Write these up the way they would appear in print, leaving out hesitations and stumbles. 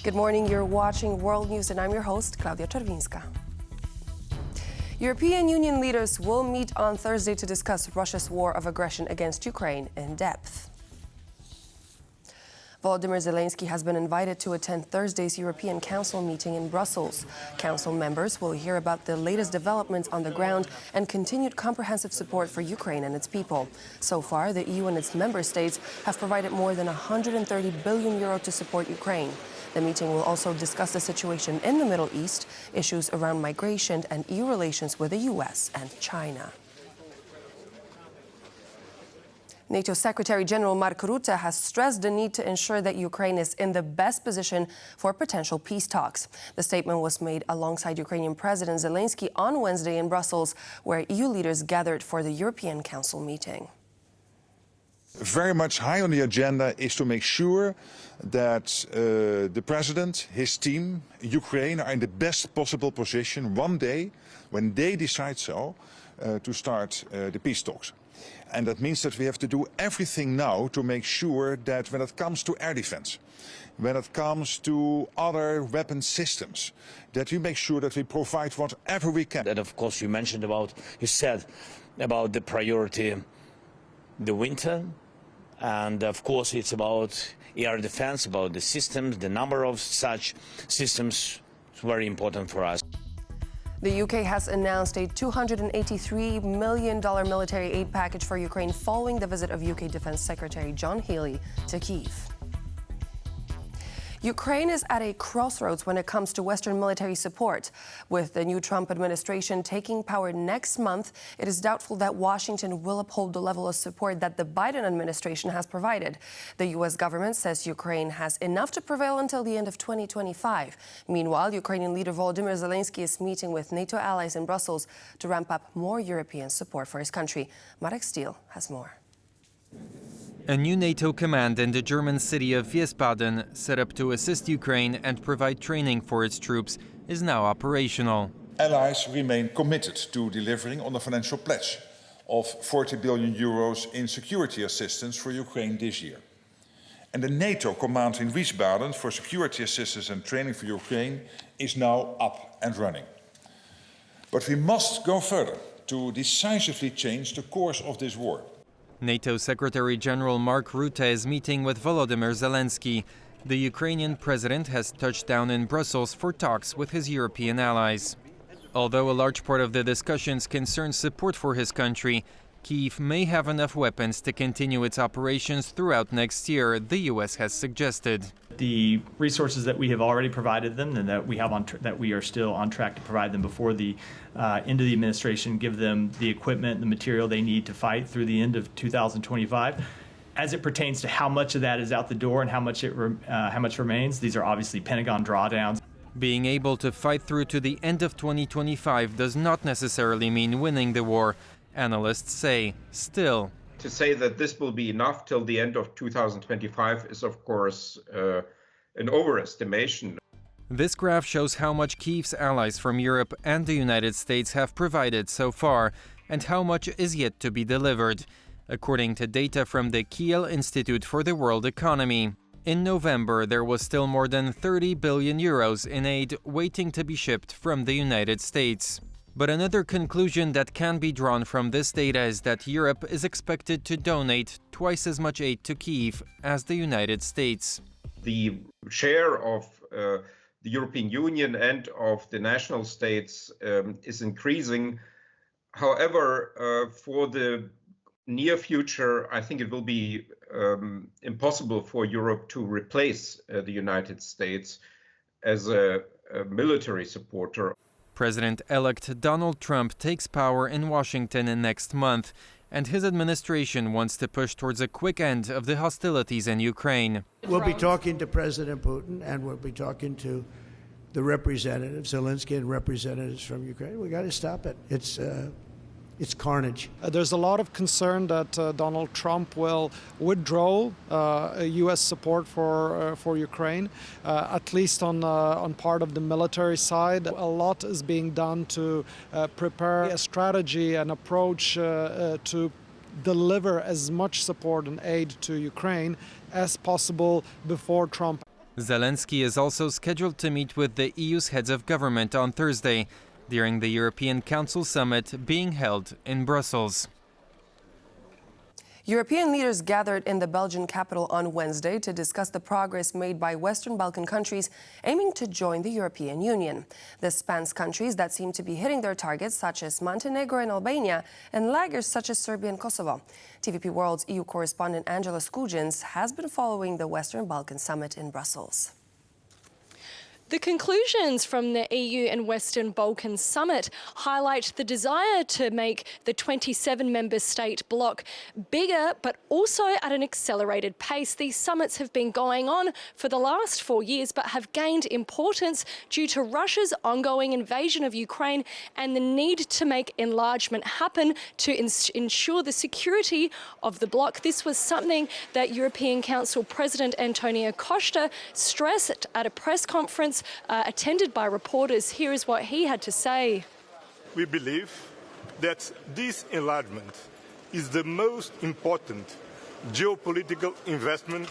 Good morning, you're watching World News and I'm your host, Klaudia Czerwińska. European Union leaders will meet on Thursday to discuss Russia's war of aggression against Ukraine in depth. Volodymyr Zelensky has been invited to attend Thursday's European Council meeting in Brussels. Council members will hear about the latest developments on the ground and continued comprehensive support for Ukraine and its people. So far, the EU and its member states have provided more than €130 billion to support Ukraine. The meeting will also discuss the situation in the Middle East, issues around migration and EU relations with the US and China. NATO Secretary General Mark Rutte has stressed the need to ensure that Ukraine is in the best position for potential peace talks. The statement was made alongside Ukrainian President Zelensky on Wednesday in Brussels, where EU leaders gathered for the European Council meeting. Very much high on the agenda is to make sure that the President, his team, Ukraine are in the best possible position one day, when they decide so, to start the peace talks. And that means that we have to do everything now to make sure that when it comes to air defense, when it comes to other weapon systems, that we make sure that we provide whatever we can. And of course you said about the priority, the winter. And of course it's about air defense, about the systems, the number of such systems is very important for us. The UK has announced a $283 million military aid package for Ukraine following the visit of UK Defence Secretary John Healey to Kyiv. Ukraine is at a crossroads when it comes to Western military support. With the new Trump administration taking power next month, it is doubtful that Washington will uphold the level of support that the Biden administration has provided. The U.S. government says Ukraine has enough to prevail until the end of 2025. Meanwhile, Ukrainian leader Volodymyr Zelensky is meeting with NATO allies in Brussels to ramp up more European support for his country. Marek Steele has more. A new NATO command in the German city of Wiesbaden, set up to assist Ukraine and provide training for its troops, is now operational. Allies remain committed to delivering on the financial pledge of €40 billion in security assistance for Ukraine this year. And the NATO command in Wiesbaden for security assistance and training for Ukraine is now up and running. But we must go further to decisively change the course of this war. NATO Secretary General Mark Rutte is meeting with Volodymyr Zelensky. The Ukrainian president has touched down in Brussels for talks with his European allies. Although a large part of the discussions concern support for his country, Kyiv may have enough weapons to continue its operations throughout next year, the U.S. has suggested. The resources that we have already provided them and that we are still on track to provide them before the end of the administration, give them the equipment and the material they need to fight through the end of 2025. As it pertains to how much of that is out the door and how much remains, these are obviously Pentagon drawdowns. Being able to fight through to the end of 2025 does not necessarily mean winning the war, analysts say. Still, to say that this will be enough till the end of 2025 is, of course, an overestimation. This graph shows how much Kyiv's allies from Europe and the United States have provided so far, and how much is yet to be delivered, according to data from the Kiel Institute for the World Economy. In November, there was still more than €30 billion in aid waiting to be shipped from the United States. But another conclusion that can be drawn from this data is that Europe is expected to donate twice as much aid to Kyiv as the United States. The share of the European Union and of the national states is increasing. However, for the near future, I think it will be impossible for Europe to replace the United States as a military supporter. President-elect Donald Trump takes power in Washington next month, and his administration wants to push towards a quick end of the hostilities in Ukraine. We'll be talking to President Putin, and we'll be talking to the representatives, Zelensky and representatives from Ukraine. We got to stop it. It's carnage. There's a lot of concern that Donald Trump will withdraw U.S. support for Ukraine, at least on part of the military side. A lot is being done to prepare a strategy and approach to deliver as much support and aid to Ukraine as possible before Trump. Zelensky is also scheduled to meet with the EU's heads of government on Thursday, during the European Council summit being held in Brussels. European leaders gathered in the Belgian capital on Wednesday to discuss the progress made by Western Balkan countries aiming to join the European Union. This spans countries that seem to be hitting their targets, such as Montenegro and Albania, and laggards such as Serbia and Kosovo. TVP World's EU correspondent Angela Skujins has been following the Western Balkan summit in Brussels. The conclusions from the EU and Western Balkans summit highlight the desire to make the 27-member state bloc bigger, but also at an accelerated pace. These summits have been going on for the last 4 years, but have gained importance due to Russia's ongoing invasion of Ukraine and the need to make enlargement happen to ensure the security of the bloc. This was something that European Council President Antonio Costa stressed at a press conference attended by reporters. Here is what he had to say. We believe that this enlargement is the most important geopolitical investment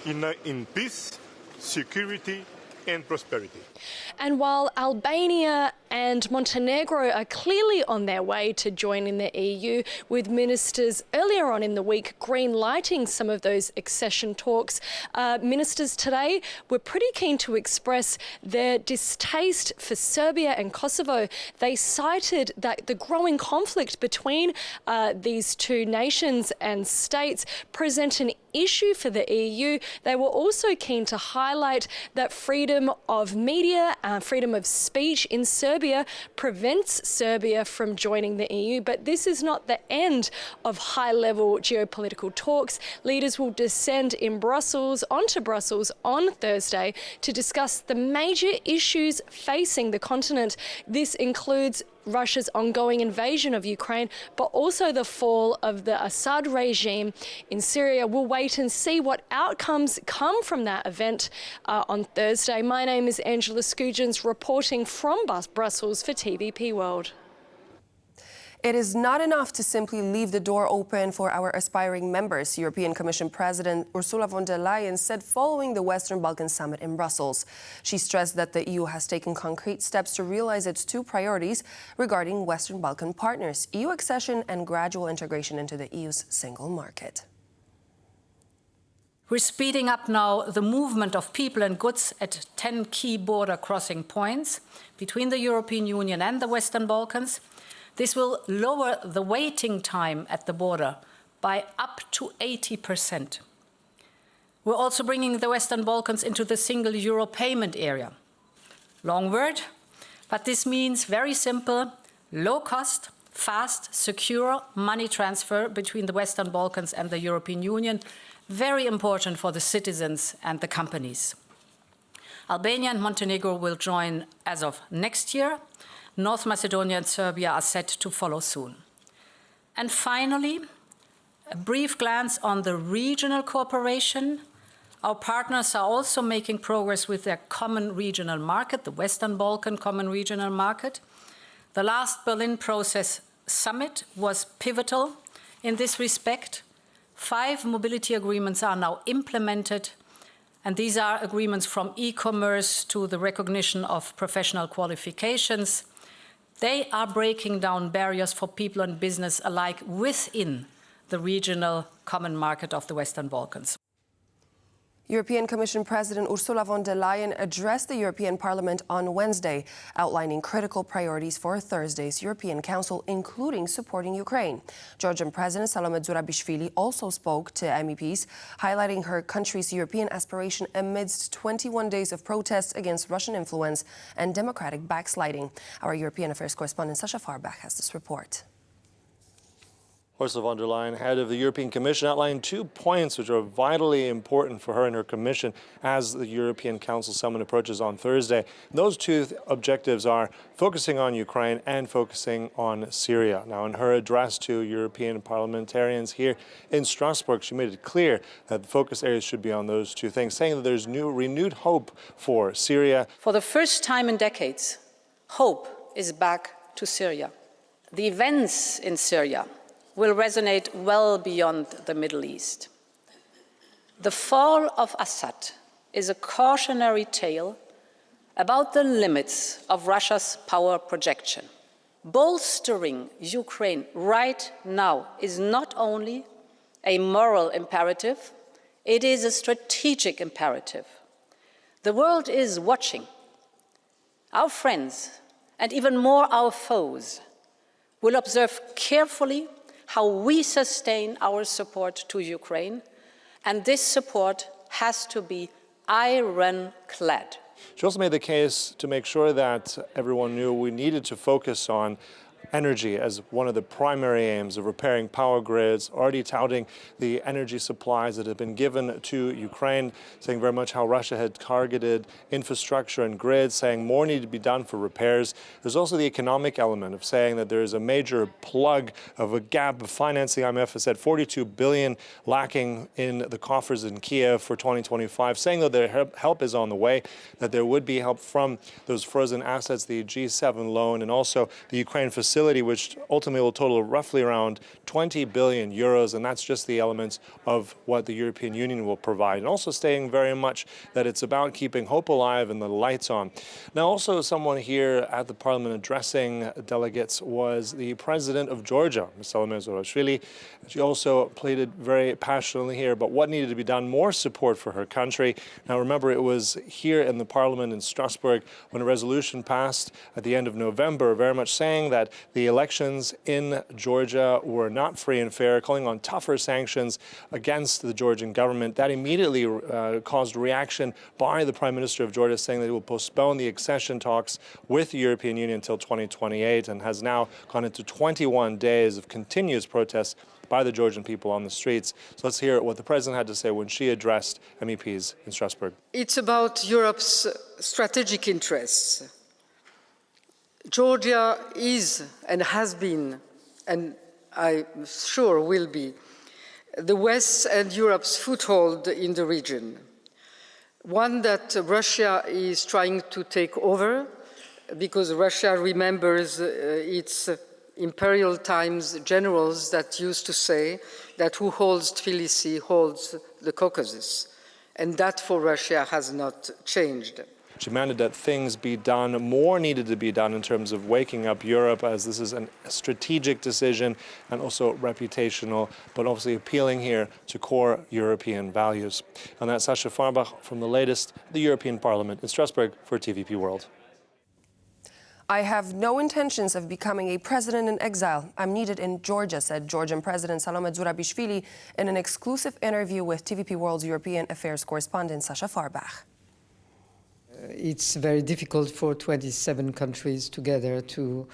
in peace, security and prosperity. And while Albania and Montenegro are clearly on their way to joining the EU, with ministers earlier on in the week green-lighting some of those accession talks, ministers today were pretty keen to express their distaste for Serbia and Kosovo. They cited that the growing conflict between these two nations and states present an issue for the EU. They were also keen to highlight that freedom of media, freedom of speech in Serbia prevents Serbia from joining the EU. But this is not the end of high-level geopolitical talks. Leaders will descend onto Brussels on Thursday to discuss the major issues facing the continent. This includes Russia's ongoing invasion of Ukraine, but also the fall of the Assad regime in Syria. We'll wait and see what outcomes come from that event on Thursday. My name is Angela Skujins, reporting from Brussels for TVP World. It is not enough to simply leave the door open for our aspiring members, European Commission President Ursula von der Leyen said following the Western Balkan summit in Brussels. She stressed that the EU has taken concrete steps to realize its two priorities regarding Western Balkan partners, EU accession and gradual integration into the EU's single market. We're speeding up now the movement of people and goods at 10 key border crossing points between the European Union and the Western Balkans. This will lower the waiting time at the border by up to 80%. We're also bringing the Western Balkans into the single euro payment area. Long word, but this means very simple, low cost, fast, secure money transfer between the Western Balkans and the European Union, very important for the citizens and the companies. Albania and Montenegro will join as of next year. North Macedonia and Serbia are set to follow soon. And finally, a brief glance on the regional cooperation. Our partners are also making progress with their common regional market, the Western Balkan Common Regional Market. The last Berlin Process Summit was pivotal in this respect. 5 mobility agreements are now implemented, and these are agreements from e-commerce to the recognition of professional qualifications. They are breaking down barriers for people and business alike within the regional common market of the Western Balkans. European Commission President Ursula von der Leyen addressed the European Parliament on Wednesday, outlining critical priorities for Thursday's European Council, including supporting Ukraine. Georgian President Salome Zurabishvili also spoke to MEPs, highlighting her country's European aspiration amidst 21 days of protests against Russian influence and democratic backsliding. Our European Affairs correspondent Sasha Farbach has this report. Ursula von der Leyen, head of the European Commission, outlined 2 points which are vitally important for her and her Commission as the European Council summit approaches on Thursday. Those 2 objectives are focusing on Ukraine and focusing on Syria. Now, in her address to European parliamentarians here in Strasbourg, she made it clear that the focus areas should be on those 2 things, saying that there's renewed hope for Syria. For the first time in decades, hope is back to Syria. The events in Syria will resonate well beyond the Middle East. The fall of Assad is a cautionary tale about the limits of Russia's power projection. Bolstering Ukraine right now is not only a moral imperative, it is a strategic imperative. The world is watching. Our friends, and even more our foes, will observe carefully how we sustain our support to Ukraine, and this support has to be ironclad. She also made the case to make sure that everyone knew we needed to focus on energy as one of the primary aims of repairing power grids, already touting the energy supplies that have been given to Ukraine, saying very much how Russia had targeted infrastructure and grids, saying more needed to be done for repairs. There's also the economic element of saying that there is a major plug of a gap of financing. IMF has said 42 billion lacking in the coffers in Kiev for 2025, saying that their help is on the way, that there would be help from those frozen assets, the G7 loan, and also the Ukraine facility, which ultimately will total roughly around 20 billion euros, and that's just the elements of what the European Union will provide. And also saying very much that it's about keeping hope alive and the lights on. Now, also someone here at the Parliament addressing delegates was the President of Georgia, Ms. Ursula. She also pleaded very passionately here about what needed to be done, more support for her country. Now, remember, it was here in the Parliament in Strasbourg when a resolution passed at the end of November, very much saying that the elections in Georgia were not free and fair, calling on tougher sanctions against the Georgian government. That immediately caused reaction by the Prime Minister of Georgia, saying that he will postpone the accession talks with the European Union until 2028, and has now gone into 21 days of continuous protests by the Georgian people on the streets. So let's hear what the President had to say when she addressed MEPs in Strasbourg. It's about Europe's strategic interests. Georgia is and has been, and I'm sure will be, the West's and Europe's foothold in the region. One that Russia is trying to take over, because Russia remembers its imperial times generals that used to say that who holds Tbilisi holds the Caucasus. And that for Russia has not changed. She demanded that things be done, more needed to be done in terms of waking up Europe, as this is a strategic decision and also reputational, but obviously appealing here to core European values. And that's Sasha Farbach from the latest, the European Parliament in Strasbourg for TVP World. I have no intentions of becoming a president in exile. I'm needed in Georgia, said Georgian President Salome Zurabishvili in an exclusive interview with TVP World's European Affairs correspondent Sasha Farbach. It's very difficult for 27 countries together to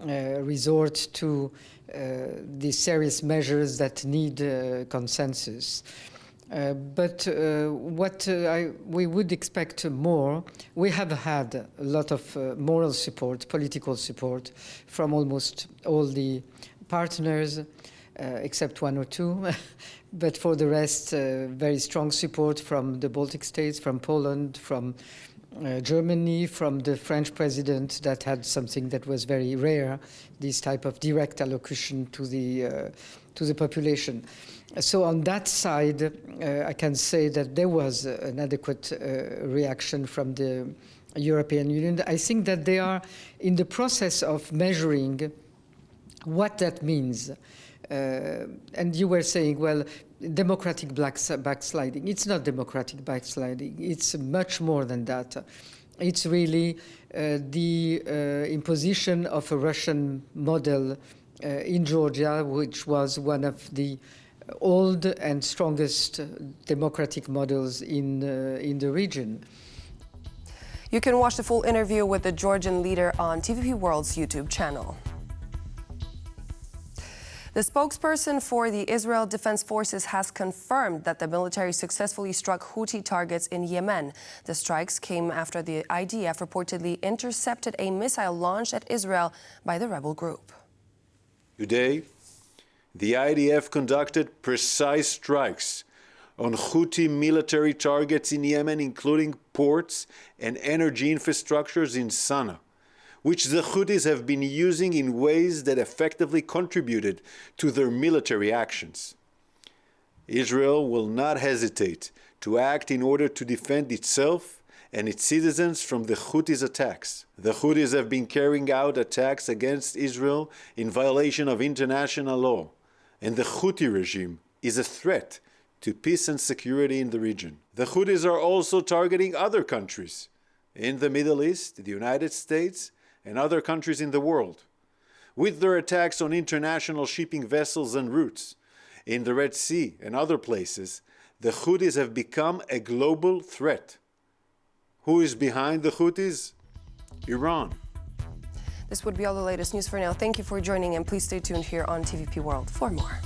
resort to the serious measures that need consensus. But what we would expect more, we have had a lot of moral support, political support from almost all the partners, except one or two. But for the rest, very strong support from the Baltic states, from Poland, from Germany, from the French president, that had something that was very rare, this type of direct allocation to the population. So on that side, I can say that there was an adequate reaction from the European Union. I think that they are in the process of measuring what that means. And you were saying, well, democratic backsliding. It's not democratic backsliding. It's much more than that. It's really the imposition of a Russian model in Georgia, which was one of the old and strongest democratic models in the region. You can watch the full interview with the Georgian leader on TVP World's YouTube channel. The spokesperson for the Israel Defense Forces has confirmed that the military successfully struck Houthi targets in Yemen. The strikes came after the IDF reportedly intercepted a missile launched at Israel by the rebel group. Today, the IDF conducted precise strikes on Houthi military targets in Yemen, including ports and energy infrastructures in Sana'a, which the Houthis have been using in ways that effectively contributed to their military actions. Israel will not hesitate to act in order to defend itself and its citizens from the Houthis' attacks. The Houthis have been carrying out attacks against Israel in violation of international law, and the Houthi regime is a threat to peace and security in the region. The Houthis are also targeting other countries in the Middle East, the United States, and other countries in the world. With their attacks on international shipping vessels and routes in the Red Sea and other places, the Houthis have become a global threat. Who is behind the Houthis? Iran. This would be all the latest news for now. Thank you for joining, and please stay tuned here on TVP World for more.